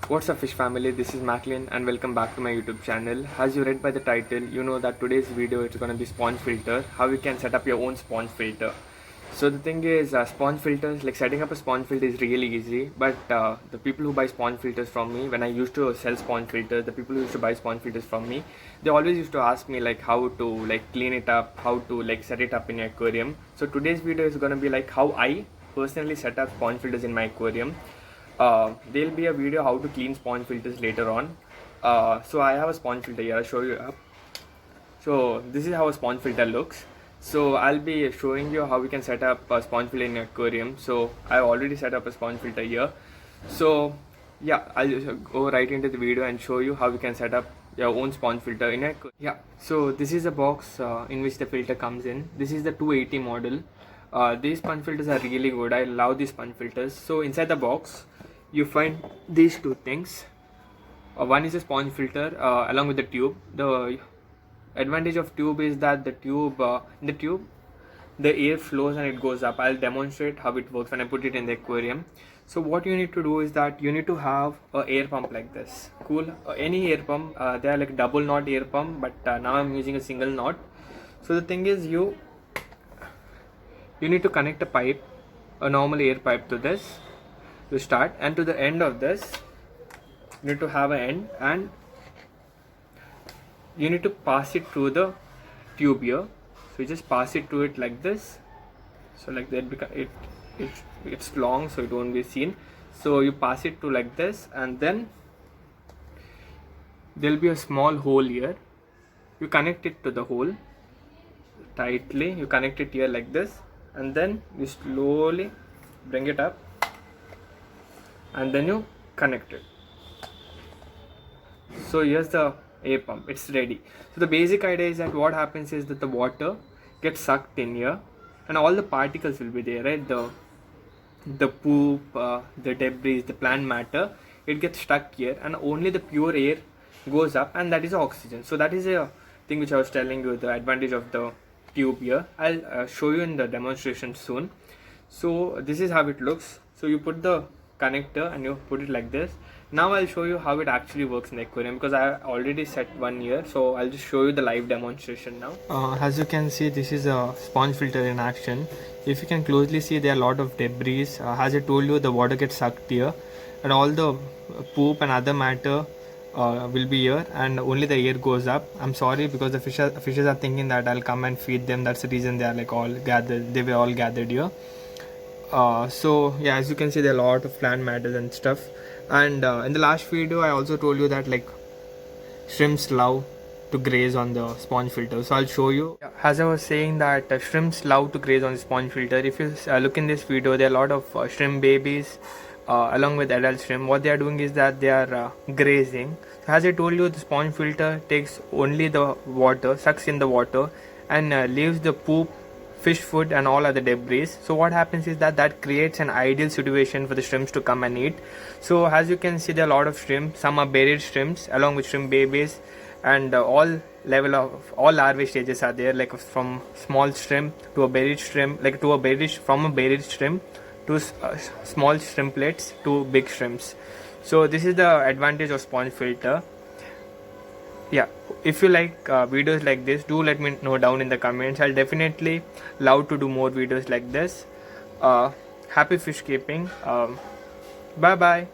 What's up fish family, this is Macklin and welcome back to my YouTube channel. As you read by the title, you know that today's video is going to be sponge filter, how you can set up your own sponge filter. So the thing is, sponge filters, like setting up a sponge filter is really easy, but the people who buy sponge filters from me, when I used to sell sponge filters, the people who used to buy sponge filters from me, they always used to ask me like how to like clean it up, how to like set it up in your aquarium. So today's video is going to be like how I personally set up sponge filters in my aquarium. There'll be a video how to clean sponge filters later on. So I have a sponge filter here, I'll show you up. So this is how a sponge filter looks. So I'll be showing you how we can set up a sponge filter in your aquarium. So I've already set up a sponge filter here. So yeah, I'll just go right into the video and show you how we can set up your own sponge filter in your aquarium. Yeah, so this is the box in which the filter comes in. This is the 280 model. These sponge filters are really good. I love these sponge filters. So inside the box you find these two things. One is a sponge filter along with the tube. The advantage of tube is that the tube the air flows and it goes up. I'll demonstrate how it works when I put it in the aquarium. So what you need to do is that you need to have a air pump like this. Cool. Any air pump, they are like double knot air pump, but now I'm using a single knot. So the thing is, you need to connect a pipe, a normal air pipe, to this to start, and to the end of this you need to have an end, and you need to pass it through the tube here. So you just pass it to it like this, so like that, because it's long so it won't be seen. So you pass it to like this, and then there'll be a small hole here. You connect it to the hole tightly, you connect it here like this, and then you slowly bring it up, and then you connect it. So here's the air pump, it's ready. So the basic idea is that what happens is that the water gets sucked in here and all the particles will be there, right? The poop, the debris, the plant matter, it gets stuck here, and only the pure air goes up, and that is oxygen. So that is a thing which I was telling you, the advantage of the tube here. I'll show you in the demonstration soon. So this is how it looks. So you put the connector and you put it like this. Now I'll show you how it actually works in the aquarium, because I already set one here. So I'll just show you the live demonstration now. As you can see, this is a sponge filter in action. If you can closely see, there are a lot of debris. As I told you, the water gets sucked here, and all the poop and other matter will be here, and only the air goes up. I'm sorry, because the fishes are thinking that I'll come and feed them. That's the reason they are like all gathered. They were all gathered here. So yeah, as you can see, there are a lot of plant matter and stuff. And in the last video I also told you that like shrimps love to graze on the sponge filter. So I'll show you. As I was saying that shrimps love to graze on the sponge filter. If you look in this video, there are a lot of shrimp babies along with adult shrimp. What they are doing is that they are grazing. So as I told you, the sponge filter takes only the water, sucks in the water, and leaves the poop, fish food and all other debris. So what happens is that creates an ideal situation for the shrimps to come and eat. So as you can see, there are a lot of shrimp. Some are buried shrimps along with shrimp babies, and all larvae stages are there, like from small shrimp to a buried shrimp, like to a buried shrimp to small shrimplets to big shrimps. So this is the advantage of sponge filter. Yeah, if you like videos like this, do let me know down in the comments. I'll definitely love to do more videos like this. Happy fish keeping. Bye bye.